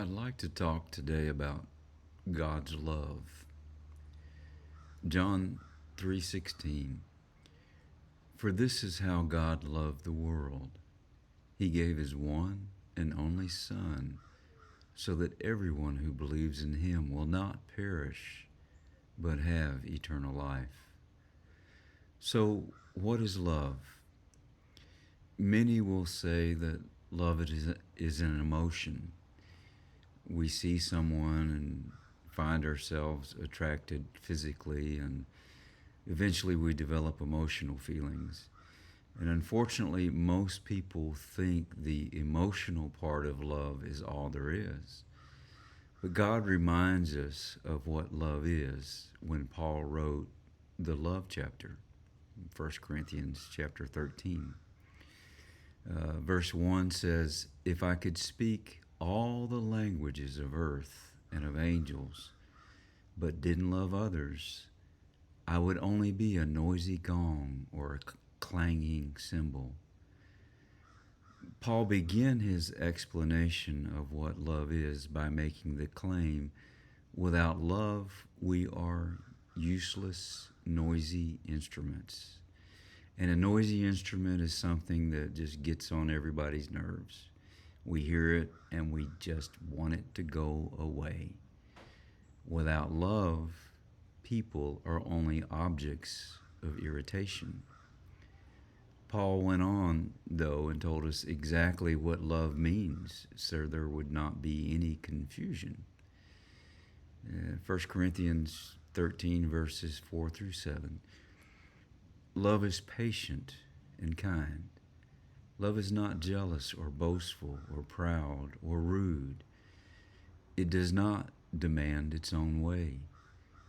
I'd like to talk today about God's love. John 3:16. For this is how God loved the world. He gave his one and only Son, so that everyone who believes in him will not perish, but have eternal life. So, what is love? Many will say that love is an emotion. We see someone and find ourselves attracted physically, and eventually we develop emotional feelings. And unfortunately, most people think the emotional part of love is all there is. But God reminds us of what love is when Paul wrote the love chapter, 1 Corinthians chapter 13. Verse 1 says, If I could speak all the languages of earth and of angels, but didn't love others, I would only be a noisy gong or a clanging cymbal. Paul began his explanation of what love is by making the claim, without love, we are useless, noisy instruments. And a noisy instrument is something that just gets on everybody's nerves. We hear it and we just want it to go away. Without love, people are only objects of irritation. Paul went on, though, and told us exactly what love means, so there would not be any confusion. 1 Corinthians 13, verses 4 through 7. Love is patient and kind. Love is not jealous or boastful or proud or rude. It does not demand its own way.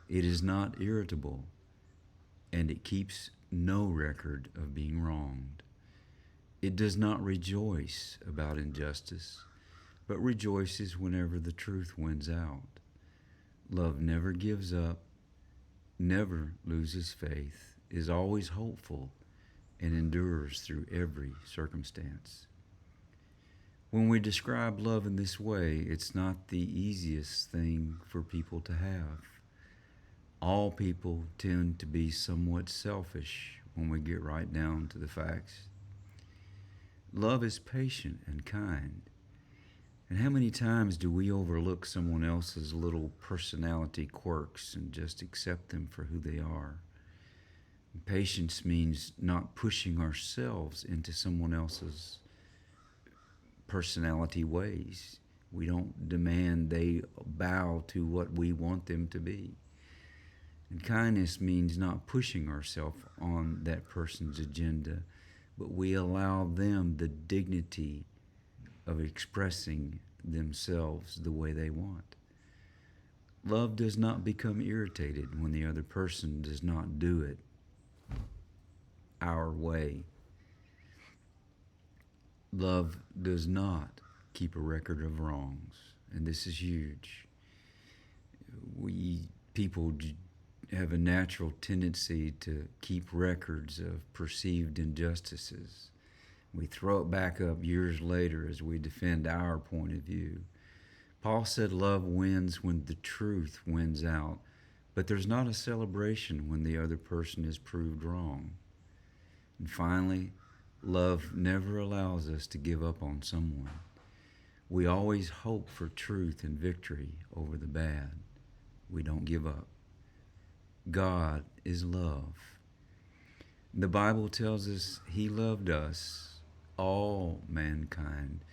It is not irritable, and it keeps no record of being wronged. It does not rejoice about injustice, but rejoices whenever the truth wins out. Love never gives up, never loses faith, is always hopeful, and endures through every circumstance. When we describe love in this way, it's not the easiest thing for people to have. All people tend to be somewhat selfish when we get right down to the facts. Love is patient and kind. And how many times do we overlook someone else's little personality quirks and just accept them for who they are? Patience means not pushing ourselves into someone else's personality ways. We don't demand they bow to what we want them to be. And kindness means not pushing ourselves on that person's agenda, but we allow them the dignity of expressing themselves the way they want. Love does not become irritated when the other person does not do it our way. Love does not keep a record of wrongs, and this is huge. We people have a natural tendency to keep records of perceived injustices. We throw it back up years later as we defend our point of view. Paul said love wins when the truth wins out, but there's not a celebration when the other person is proved wrong. And finally, love never allows us to give up on someone. We always hope for truth and victory over the bad. We don't give up. God is love. The Bible tells us He loved us, all mankind,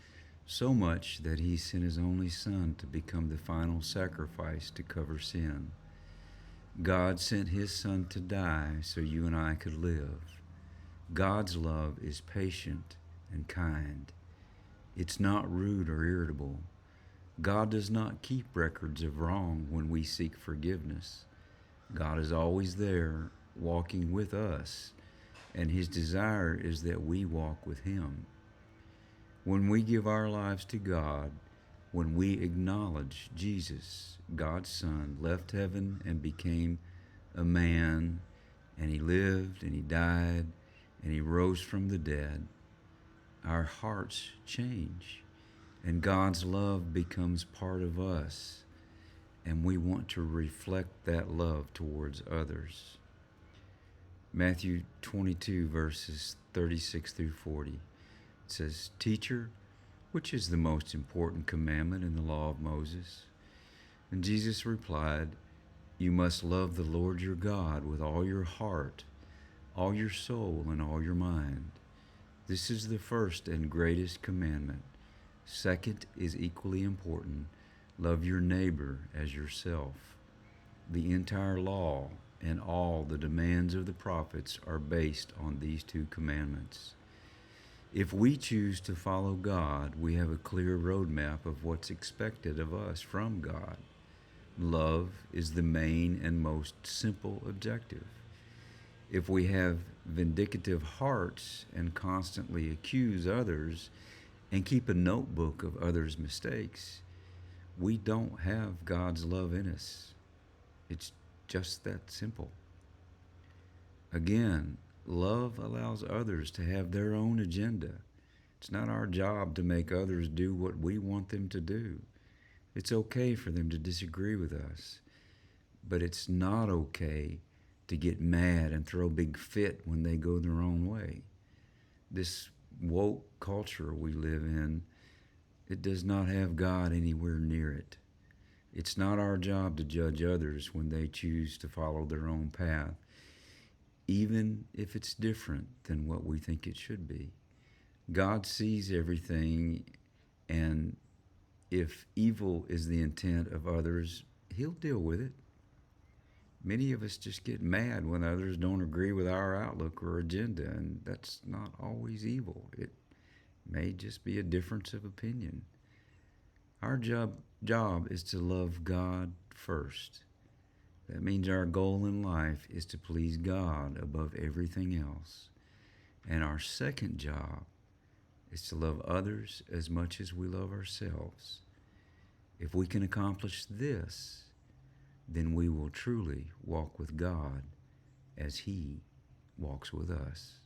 so much that He sent His only Son to become the final sacrifice to cover sin. God sent His Son to die so you and I could live. God's love is patient and kind. It's not rude or irritable. God does not keep records of wrong when we seek forgiveness. God is always there, walking with us, and His desire is that we walk with Him. When we give our lives to God, when we acknowledge Jesus, God's Son, left heaven and became a man, and He lived and He died and He rose from the dead, our hearts change. And God's love becomes part of us, and we want to reflect that love towards others. Matthew 22, verses 36 through 40. It says, "Teacher, which is the most important commandment in the law of Moses?" And Jesus replied, "You must love the Lord your God with all your heart, all your soul, and all your mind. This is the first and greatest commandment. Second is equally important. Love your neighbor as yourself. The entire law and all the demands of the prophets are based on these two commandments." If we choose to follow God, we have a clear roadmap of what's expected of us from God. Love is the main and most simple objective. If we have vindictive hearts and constantly accuse others and keep a notebook of others' mistakes, we don't have God's love in us. It's just that simple. Again, love allows others to have their own agenda. It's not our job to make others do what we want them to do. It's okay for them to disagree with us, but it's not okay to get mad and throw a big fit when they go their own way. This woke culture we live in, it does not have God anywhere near it. It's not our job to judge others when they choose to follow their own path, even if it's different than what we think it should be. God sees everything, and if evil is the intent of others, He'll deal with it. Many of us just get mad when others don't agree with our outlook or agenda, and that's not always evil. It may just be a difference of opinion. Our job is to love God first. That means our goal in life is to please God above everything else. And our second job is to love others as much as we love ourselves. If we can accomplish this, then we will truly walk with God as He walks with us.